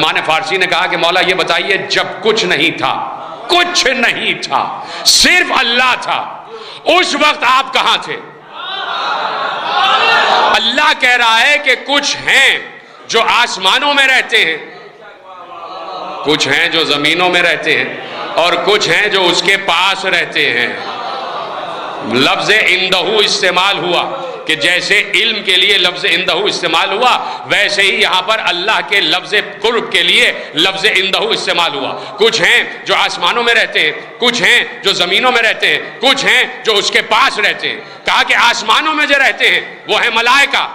सलमान फारसी ने कहा कि मौला ये बताइए, जब कुछ नहीं था, कुछ नहीं था, सिर्फ अल्लाह था, उस वक्त आप कहां थे? अल्लाह कह रहा है कि कुछ हैं जो आसमानों में रहते हैं, कुछ हैं जो जमीनों में रहते हैं, और कुछ हैं जो उसके पास रहते हैं। लफ्ज इंदहू इस्तेमाल हुआ कि जैसे इल्म के लिए लफ्ज इंदहू इस्तेमाल हुआ, वैसे ही यहां पर अल्लाह के लफ्ज कुर्ब के लिए लफ्ज इंदहू इस्तेमाल हुआ। कुछ हैं जो आसमानों में रहते हैं, कुछ हैं जो जमीनों में रहते हैं, कुछ हैं जो उसके पास रहते हैं। कहा कि आसमानों में जो रहते हैं वो है मलाइका,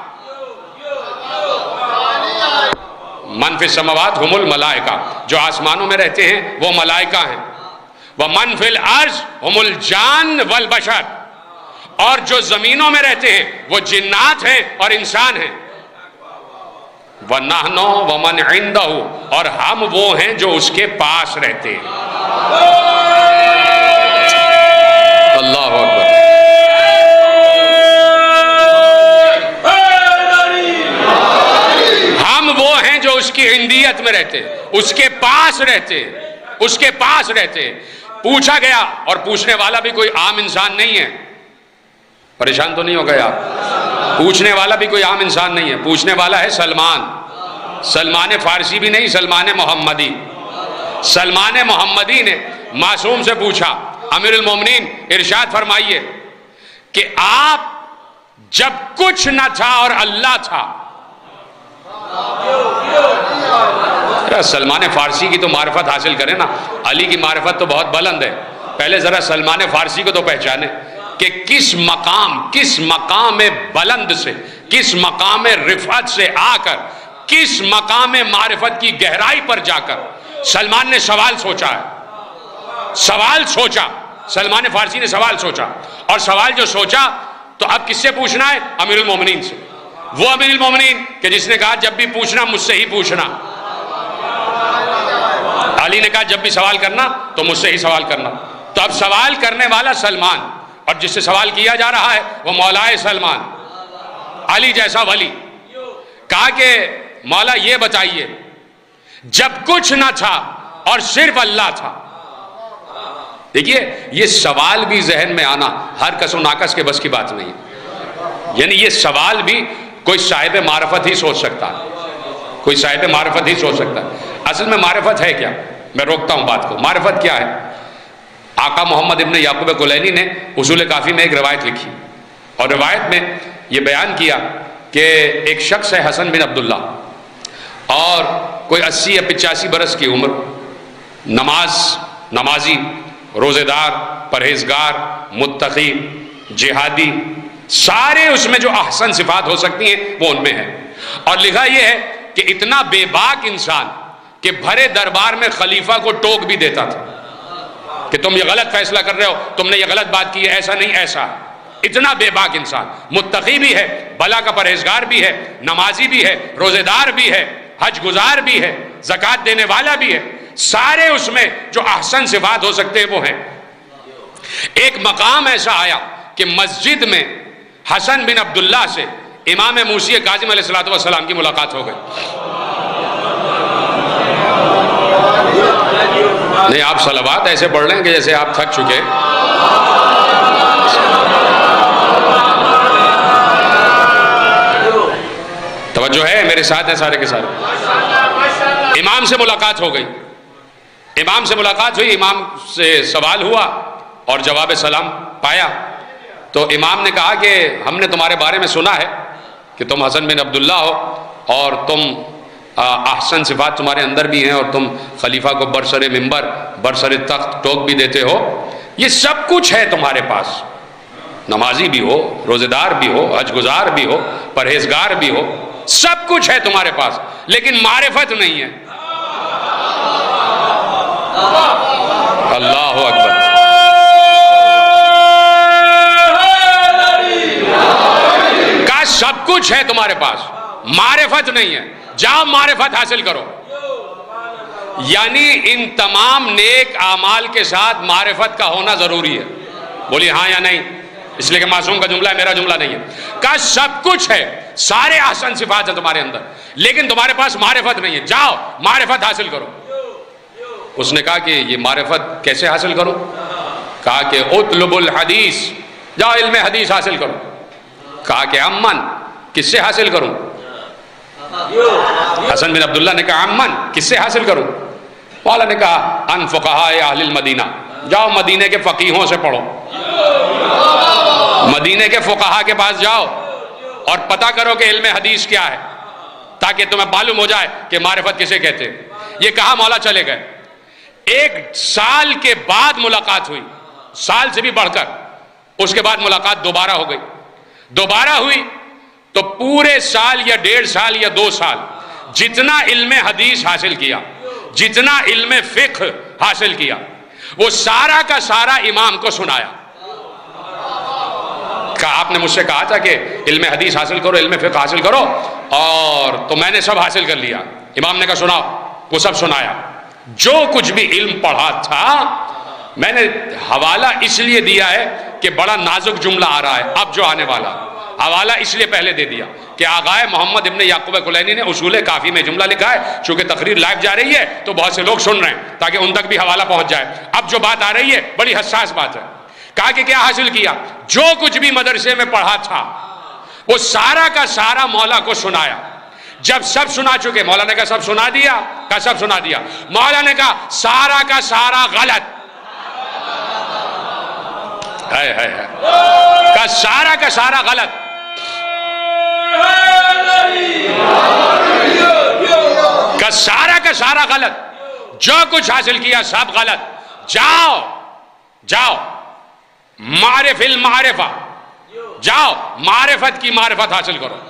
मन फिल समावात हुमुल मलाइका, जो आसमानों में रहते हैं वो मलाइका हैं। व मन फिल अर्ज हुमुल जान वल बशर, और जो जमीनों में रहते हैं वो जिन्नात हैं और इंसान हैं। व नहनो व मन इंदहु, और हम वो हैं जो उसके पास रहते हैं। अल्लाह अकबर। हम वो हैं जो उसकी इंदियत में रहते हैं, उसके पास रहते हैं, उसके पास रहते हैं। पूछा गया, और पूछने वाला भी कोई आम इंसान नहीं है, परेशान तो नहीं हो गए आप? पूछने वाला भी कोई आम इंसान नहीं है, पूछने वाला है सलमान फारसी भी नहीं, सलमान मोहम्मदी। सलमान मोहम्मदी ने मासूम से पूछा, अमीरुल मोमिनीन इरशाद फरमाइए कि आप जब कुछ न था और अल्लाह था। सलमान फारसी की तो मारिफत हासिल करें ना, अली की मारिफत तो बहुत बुलंद है। पहले जरा सलमान फारसी को तो पहचाने कि किस मकाम बुलंद से, किस मकाम रिफत से आकर, किस मकाम मारिफत की गहराई पर जाकर सलमान ने सवाल सोचा है। सवाल सोचा, सलमान फारसी ने सवाल सोचा, और सवाल जो सोचा तो अब किससे पूछना है? अमीरुल मोमिनीन से। वो अमीरुल मोमिनीन कि जिसने कहा जब भी पूछना मुझसे ही पूछना। अली ने कहा जब भी सवाल करना तो मुझसे ही सवाल करना। तो अब सवाल करने वाला सलमान, और जिससे सवाल किया जा रहा है वो मौलाए सलमान, अली जैसा वली। कहा कि मौला ये बताइए, जब कुछ ना था और सिर्फ अल्लाह था। देखिए, ये सवाल भी जहन में आना हर कसो नाकस के बस की बात नहीं है। यानी ये सवाल भी कोई साहिब मारिफत ही सोच सकता है, कोई साहिब मारिफत ही सोच सकता है। असल में मारिफत है क्या? मैं रोकता हूं बात को। मारिफत क्या है? आका मोहम्मद इब्न याकूब कुलैनी ने उसूल काफ़ी में एक रवायत लिखी, और रवायत में ये बयान किया कि एक शख्स है हसन बिन अब्दुल्ला, और कोई 80 या 85 बरस की उम्र, नमाजी, रोज़ेदार, परहेजगार, मुत्तकी, जिहादी, सारे उसमें जो अहसन सिफात हो सकती हैं वो उनमें है। और लिखा यह है कि इतना बेबाक इंसान कि भरे दरबार में खलीफा को टोक भी देता था कि तुम ये गलत फैसला कर रहे हो, तुमने ये गलत बात की है, ऐसा नहीं ऐसा। इतना बेबाक इंसान, मुत्तकी भी है, भला का परहेजगार भी है, नमाजी भी है, रोजेदार भी है, हज गुजार भी है, ज़कात देने वाला भी है, सारे उसमें जो अहसन सिफात हो सकते हैं वो हैं। एक मकाम ऐसा आया कि मस्जिद में हसन बिन अब्दुल्ला से इमाम मूसी काज़िम अलैहिस्सलातु वस्सलाम की मुलाकात हो गई। नहीं, आप सलावत ऐसे पढ़ लें कि जैसे आप थक चुके। तवज्जो है, मेरे साथ है सारे के सारे। इमाम से मुलाकात हो गई, इमाम से मुलाकात हुई, इमाम से सवाल हुआ और जवाब सलाम पाया। तो इमाम ने कहा कि हमने तुम्हारे बारे में सुना है कि तुम हसन बिन अब्दुल्ला हो, और तुम अहसन सिफात तुम्हारे अंदर भी हैं, और तुम खलीफा को बरसरे मिंबर, बरसरे तख्त टोक भी देते हो। ये सब कुछ है तुम्हारे पास, नमाजी भी हो, रोजेदार भी हो, हज गुजार भी हो, परहेजगार भी हो, सब कुछ है तुम्हारे पास, लेकिन मारिफत नहीं है। अल्लाह अकबर। का सब कुछ है तुम्हारे पास, मारिफत नहीं है, जाओ मारिफत हासिल करो। यानी इन तमाम नेक आमाल के साथ मारिफत का होना जरूरी है। बोलिए हाँ या नहीं? इसलिए कि मासूम का जुमला है, मेरा जुमला नहीं है। का सब कुछ है, सारे अहसन सिफात है तुम्हारे अंदर, लेकिन तुम्हारे पास मारिफत नहीं है, जाओ मारिफत हासिल करो। उसने कहा कि ये मारिफत कैसे हासिल करूं? कहा कि उतलुबुल हदीस, जाओ इल्म हदीस हासिल करो। कहा कि अम्मन, किससे हासिल करूं? हसन बिन अब्दुल्ला ने कहा अम्मन, किससे हासिल करूं? मौला ने कहा अन फुक़हाए अहलिल मदीना, जाओ मदीने के फकीहों से पढ़ो, मदीने के फुक़हा के पास जाओ और पता करो कि इल्म हदीस क्या है, ताकि तुम्हें मालूम हो जाए कि मारिफत किसे कहते हैं। ये कहा मौला चले गए। 1 साल के बाद मुलाकात हुई, साल से भी बढ़कर, उसके बाद मुलाकात दोबारा हो गई। दोबारा हुई तो पूरे साल या 1.5 साल या 2 साल जितना इल्म हदीस हासिल किया, जितना इल्म फिक्र हासिल किया, वो सारा का सारा इमाम को सुनाया। आपने मुझसे कहा था कि इल्म हदीस हासिल करो, इल्म फिक्र हासिल करो, और तो मैंने सब हासिल कर लिया। इमाम ने कहा सुनाओ, वो सब सुनाया। जो कुछ भी इल्म पढ़ा था, मैंने हवाला इसलिए दिया है कि बड़ा नाजुक जुमला आ रहा है अब जो आने वाला, हवाला इसलिए पहले दे दिया कि आगाए मोहम्मद इब्ने याकूब कुलैनी ने उसूल काफी में जुमला लिखा है। चूंकि तकरीर लाइव जा रही है तो बहुत से लोग सुन रहे हैं, ताकि उन तक भी हवाला पहुंच जाए। अब जो बात आ रही है बड़ी हसास बात है। कहा कि क्या हासिल किया? जो कुछ भी मदरसे में पढ़ा था वो सारा का सारा मौला को सुनाया। जब सब सुना चुके, मौला ने कहा सब सुना दिया? कहा सब सुना दिया। मौला ने कहा सारा का सारा गलत है। कहा सारा का सारा गलत। का सारा का सारा गलत, जो कुछ हासिल किया सब गलत। जाओ जाओ मारिफिल मारिफा, जाओ मारिफत की मारिफत हासिल करो।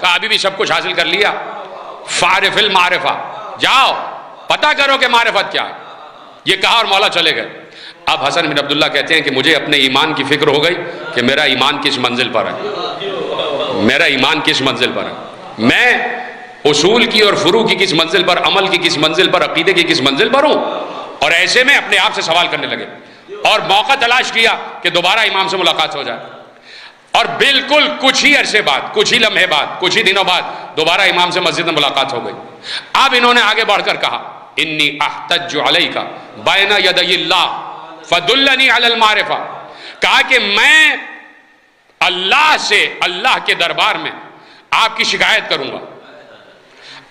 कहा अभी भी सब कुछ हासिल कर लिया? फारिफिल मारिफा, जाओ पता करो कि मारिफत क्या है। ये कहा और मौला चले गए। अब हसन बिन अब्दुल्ला कहते हैं कि मुझे अपने ईमान की फिक्र हो गई कि मेरा ईमान किस मंजिल पर है, मेरा ईमान किस मंजिल पर है, मैं उसूल की और फुरू की किस मंजिल पर, अमल की किस मंजिल पर, अकीदे की किस मंजिल पर हूं। और ऐसे में अपने आप से सवाल करने लगे और मौका तलाश किया कि दोबारा इमाम से मुलाकात हो जाए। और बिल्कुल कुछ ही अरसे बाद, कुछ ही लम्हे बाद, कुछ ही दिनों बाद दोबारा इमाम से मस्जिद में मुलाकात हो गई। अब इन्होंने आगे बढ़कर कहा इन्नी अहतज्जु अलैका बैना यदैल्लाह फदुल्लनी अलल मारिफा। कहा कि मैं अल्लाह से, अल्लाह के दरबार में आपकी शिकायत करूंगा।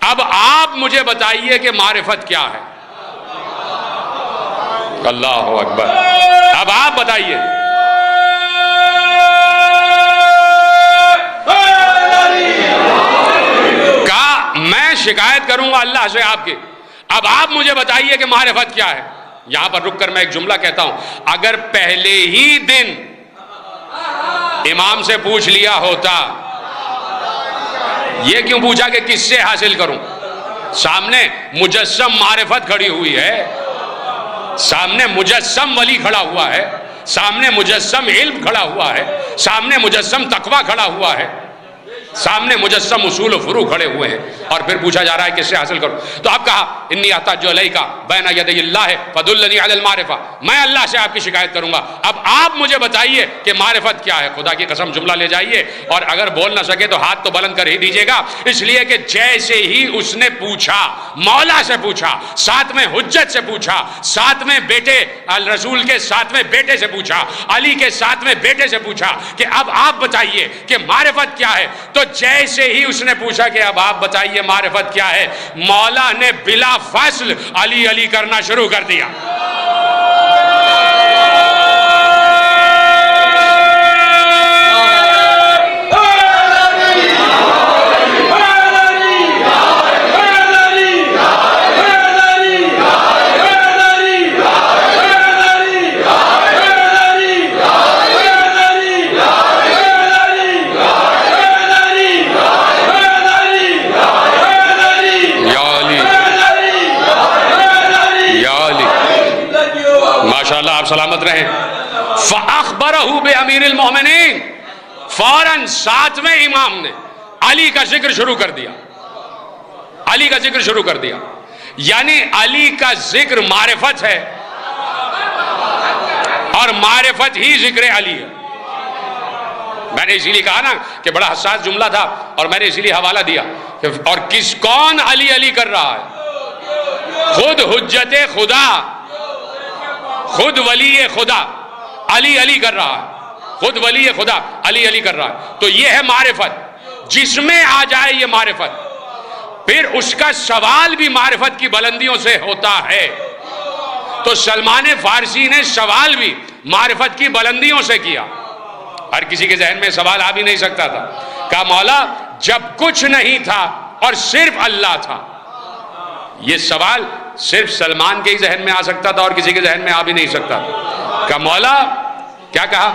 अब आप मुझे बताइए कि मारिफत क्या है। अल्लाह अकबर। अब आप बताइए। कहा मैं शिकायत करूंगा अल्लाह से आपकी, अब आप मुझे बताइए कि मारिफत क्या है। यहां पर रुककर मैं एक जुमला कहता हूं, अगर पहले ही दिन इमाम से पूछ लिया होता, ये क्यों पूछा कि किससे हासिल करूं? सामने मुजस्सम मारिफत खड़ी हुई है, सामने मुजस्सम वली खड़ा हुआ है, सामने मुजस्सम इल्म खड़ा हुआ है, सामने मुजस्सम तकवा खड़ा हुआ है, सामने मुजस्सम उसूल फुरू खड़े हुए हैं, और फिर पूछा जा रहा है किससे हासिल करूं। तो आप कहा इन्नी अहतज्जु अलैका बैना यदैल्लाह फदुल्लनी अलल मारिफा, मैं अल्लाह से आपकी शिकायत करूंगा। अब आप मुझे बताइए कि मारिफत क्या है। खुदा की कसम जुमला ले जाइए, और अगर बोल ना सके तो हाथ तो बुलंद कर ही दीजिएगा, इसलिए कि जैसे ही उसने पूछा, मौला से पूछा, साथ में हुज्जत से पूछा, साथ में बेटे अल रसूल के सातवें बेटे से पूछा, अली के सातवें बेटे से पूछा कि अब आप बताइए कि मारिफत क्या है। तो जैसे ही उसने पूछा कि अब आप बताइए मारिफत क्या है, मौला ने बिला फासल अली अली करना शुरू कर दिया। माशाअल्लाह, आप सलामत रहें। फ़अख़बरहु बिअमीरिल मोमिनीन, फौरन सातवें इमाम ने अली का जिक्र शुरू कर दिया, अली का जिक्र शुरू कर दिया। यानी अली का जिक्र मारिफत है, और मारिफत ही जिक्र अली है। मैंने इसीलिए कहा ना कि बड़ा हसास जुमला था और मैंने इसीलिए हवाला दिया कि और कौन अली अली कर रहा है? खुद हुज्जते खुदा, खुद वली खुदा अली अली कर रहा है, खुद वली खुदा अली अली कर रहा है। तो ये है मारिफत, जिसमें आ जाए ये मारिफत, फिर उसका सवाल भी मारिफत की बुलंदियों से होता है। तो सलमान फारसी ने सवाल भी मारिफत की बुलंदियों से किया। हर किसी के जहन में सवाल आ भी नहीं सकता था। कहा मौला जब कुछ नहीं था और सिर्फ अल्लाह था, यह सवाल सिर्फ सलमान के ही जहन में आ सकता था और किसी के जहन में आ भी नहीं सकता था। कहा मौला, क्या कहा?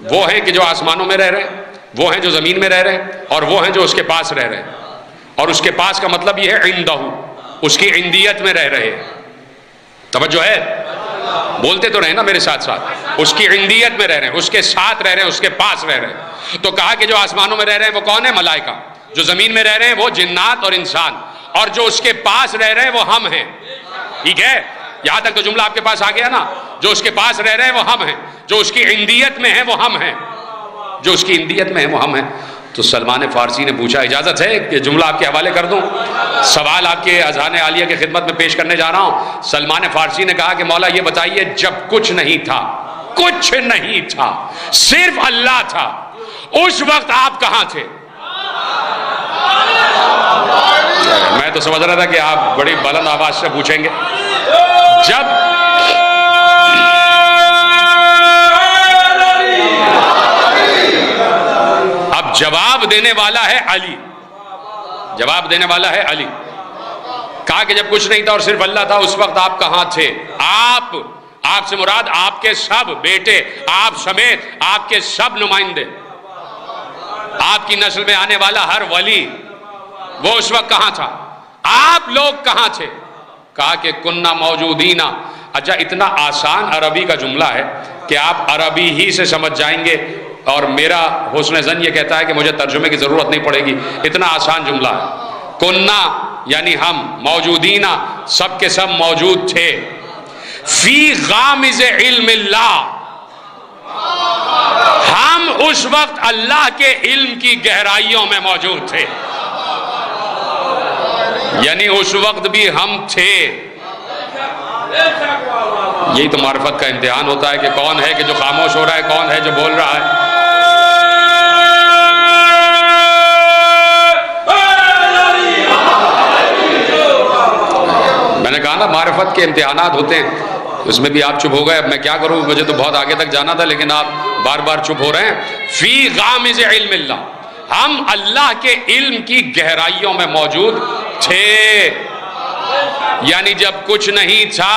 वो हैं कि जो आसमानों में रह रहे, वो हैं जो जमीन में रह रहे, और वो हैं जो उसके पास रह रहे। और उसके पास का मतलब यह है इंदहू, उसकी इंदियत में रह रहे। तवज्जो है, बोलते तो रहे ना मेरे साथ साथ, उसकी इंदियत में रह रहे हैं, उसके साथ रह रहे हैं, उसके पास रह रहे हैं। तो कहा कि जो आसमानों में रह रहे हैं वो कौन है? मलाइका। जो जमीन में रह रहे हैं वो जिन्नात और इंसान, और जो उसके पास रह रहे हैं वो हम हैं। ठीक है, यहां तक तो जुमला आपके पास आ गया ना। जो उसके पास रह रहे हैं वो हम हैं, जो उसकी इंदियत में है वो हम हैं, जो उसकी इंदियत में है वो हम हैं। तो सलमान फारसी ने पूछा, इजाजत है कि जुमला आपके हवाले कर दूं? सवाल आपके अज़ान आलिया की खिदमत में पेश करने जा रहा हूं। सलमान फारसी ने कहा कि मौला ये बताइए, जब कुछ नहीं था, कुछ नहीं था, सिर्फ अल्लाह था, उस वक्त आप कहां थे? मैं तो समझ रहा था कि आप बड़ी बुलंद आवाज से पूछेंगे। जब अब जवाब देने वाला है अली, जवाब देने वाला है अली। कहा कि जब कुछ नहीं था और सिर्फ अल्लाह था, उस वक्त आप कहां थे? आपसे मुराद आपके सब बेटे, आप समेत आपके सब नुमाइंदे, आपकी नस्ल में आने वाला हर वली, वो उस वक्त कहां था? आप लोग कहां थे? कहा कि कुन्ना मौजूदीना। अच्छा, इतना आसान अरबी का जुमला है कि आप अरबी ही से समझ जाएंगे, और मेरा हुस्न ज़न ये कहता है कि मुझे तर्जुमे की जरूरत नहीं पड़ेगी, इतना आसान जुमला है। कुन्ना यानी हम, मौजूदीना सब के सब मौजूद थे, फी गामिज़ इल्मिल्लाह, हम उस वक्त अल्लाह के इल्म की गहराइयों में मौजूद थे। यानी उस वक्त भी हम थे। यही तो मारिफत का इम्तिहान होता है कि कौन है कि जो खामोश हो रहा है, कौन है जो बोल रहा है। मैंने कहा ना मारिफत के इम्तिहानात होते हैं, उसमें भी आप चुप हो गए। अब मैं क्या करूं, मुझे तो बहुत आगे तक जाना था, लेकिन आप बार बार चुप हो रहे हैं। फी गामिज़ इल्मिल्लाह, हम अल्लाह के इल्म की गहराइयों में मौजूद थे। यानी जब कुछ नहीं था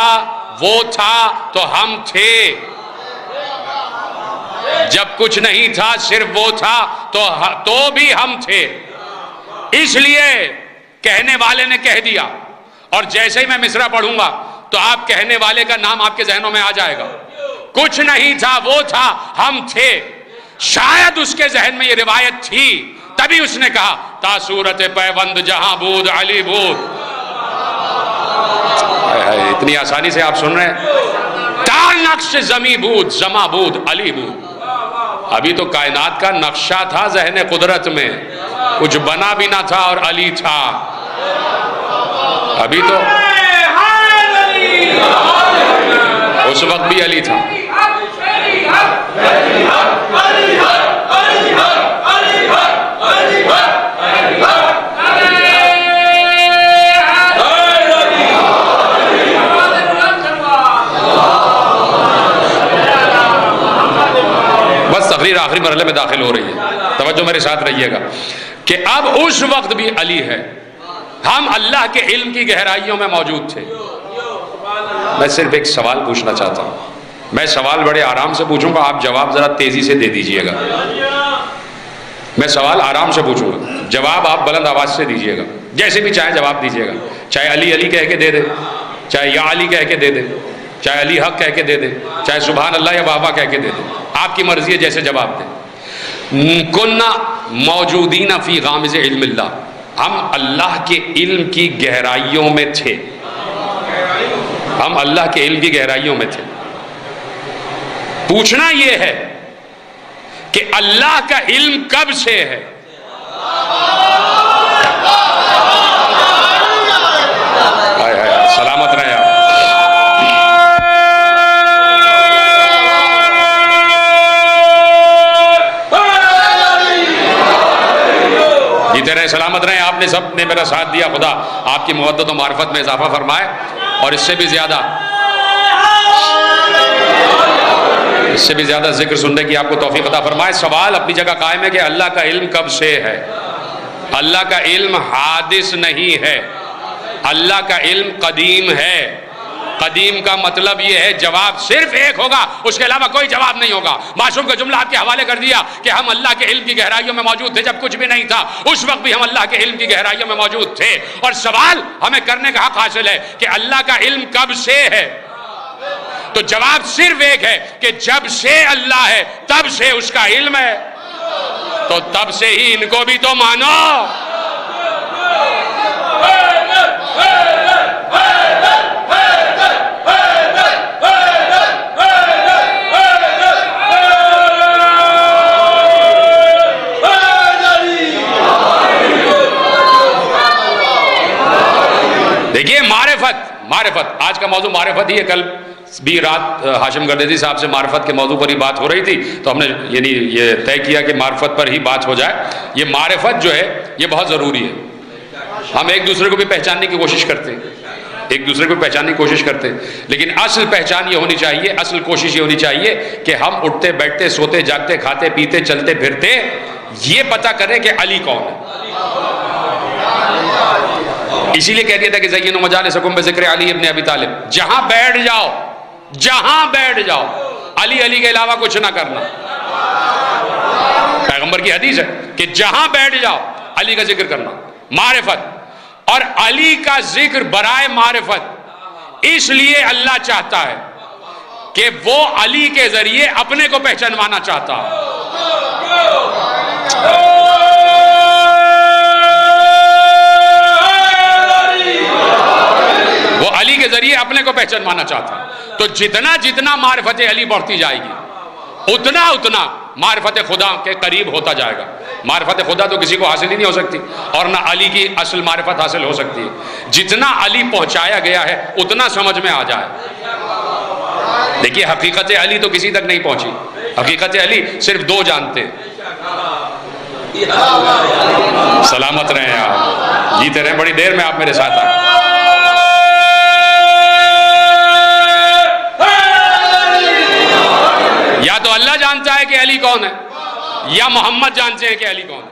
वो था तो हम थे, जब कुछ नहीं था सिर्फ वो था तो भी हम थे। इसलिए कहने वाले ने कह दिया, और जैसे ही मैं मिसरा पढ़ूंगा तो आप कहने वाले का नाम आपके जहनों में आ जाएगा। कुछ नहीं था वो था, हम थे। शायद उसके जहन में ये रिवायत थी, तभी उसने कहा तासूरत पैवंद जहां बूद अली बूद। इतनी आसानी से आप सुन रहे हैं। ता नक्श जमी बूद जमा बूद अली बूद। अभी तो कायनात का नक्शा था जहन कुदरत में, कुछ बना भी ना था और अली था। अभी तो उस वक्त भी अली था। बस तकरीर आखिरी मरहले में दाखिल हो रही है, तवज्जो मेरे साथ रहिएगा कि अब उस वक्त भी अली है, हम अल्लाह के इल्म की गहराइयों में मौजूद थे। मैं सिर्फ एक सवाल पूछना चाहता हूं, मैं सवाल बड़े आराम से पूछूंगा, आप जवाब जरा तेजी से दे दीजिएगा। मैं सवाल आराम से पूछूंगा, जवाब आप बुलंद आवाज से दीजिएगा, जैसे भी चाहे जवाब दीजिएगा। चाहे अली अली कह के दे दे, चाहे या अली कह के दे दे, चाहे अली हक कह के दे दे, चाहे सुभान अल्लाह या वाह कह के दे दे, आपकी मर्जी है, जैसे जवाब दे। कुन्ना मौजूदीना फी गामिज़ इल्मिल्लाह, हम अल्लाह के इल्म की गहराइयों में थे, हम अल्लाह के इल्म की गहराइयों में थे। पूछना यह है कि अल्लाह का इल्म कब से है। हाय हाय, सलामत रहे आप। जीते रहे, सलामत रहे। आपने सब ने मेरा साथ दिया। खुदा आपकी मोहब्बत और मार्फत में इजाफा फरमाए और इससे भी ज्यादा जिक्र सुनने की आपको तौफीक अता फरमाए। सवाल अपनी जगह कायम है कि अल्लाह का इल्म कब से है। अल्लाह का इल्म हादिस नहीं है, अल्लाह का इल्म कदीम है। कदीम का मतलब यह है जवाब सिर्फ एक होगा, उसके अलावा कोई जवाब नहीं होगा। मासूम का जुमला आपके हवाले कर दिया कि हम अल्लाह के इल्म की गहराइयों में मौजूद थे जब कुछ भी नहीं था। उस वक्त भी हम अल्लाह के इल्म की गहराइयों में मौजूद थे। और सवाल हमें करने का हक हासिल है कि अल्लाह का इल्म कब से है। तो जवाब सिर्फ एक है कि जब से अल्लाह है तब से उसका इल्म है। तो तब से ही इनको भी तो मानो। देखिए मारिफत आज का मौजू मारिफत ही है। कल भी रात हाशिम गर्देजी साहब से मारिफत के मौजू पर ही बात हो रही थी, तो हमने यानी ये तय किया कि मारिफत पर ही बात हो जाए। ये मारिफत जो है ये बहुत ज़रूरी है। हम एक दूसरे को भी पहचानने की कोशिश करते हैं, लेकिन असल पहचान ये होनी चाहिए, असल कोशिश ये होनी चाहिए कि हम उठते बैठते सोते जागते खाते पीते चलते फिरते ये पता करें कि अली कौन है। इसीलिए कह दिया था कि ज़य्यिनु मजालिसकुम बिज़िक्रि अली इब्न अबी तालिब। जहां बैठ जाओ अली अली के अलावा कुछ ना करना। पैगंबर की हदीस है कि जहां बैठ जाओ अली का जिक्र करना। मारिफत और अली का जिक्र बराए मारिफत इसलिए अल्लाह चाहता है कि वो अली के जरिए अपने को पहचानवाना चाहता है। वो अली के जरिए अपने को पहचानवाना चाहता है। तो जितना जितना मारिफत अली बढ़ती जाएगी उतना उतना मारिफत खुदा के करीब होता जाएगा। मारिफत खुदा तो किसी को हासिल ही नहीं हो सकती और ना अली की असल मारिफत हासिल हो सकती है। जितना अली पहुंचाया गया है उतना समझ में आ जाए। देखिए हकीकत अली तो किसी तक नहीं पहुंची। हकीकत अली सिर्फ दो जानते हैं। सलामत रहे आप, जीते रहे। बड़ी देर में आप मेरे साथ आए। या तो अल्लाह जानता है कि अली कौन है या मोहम्मद जानते हैं कि अली कौन है।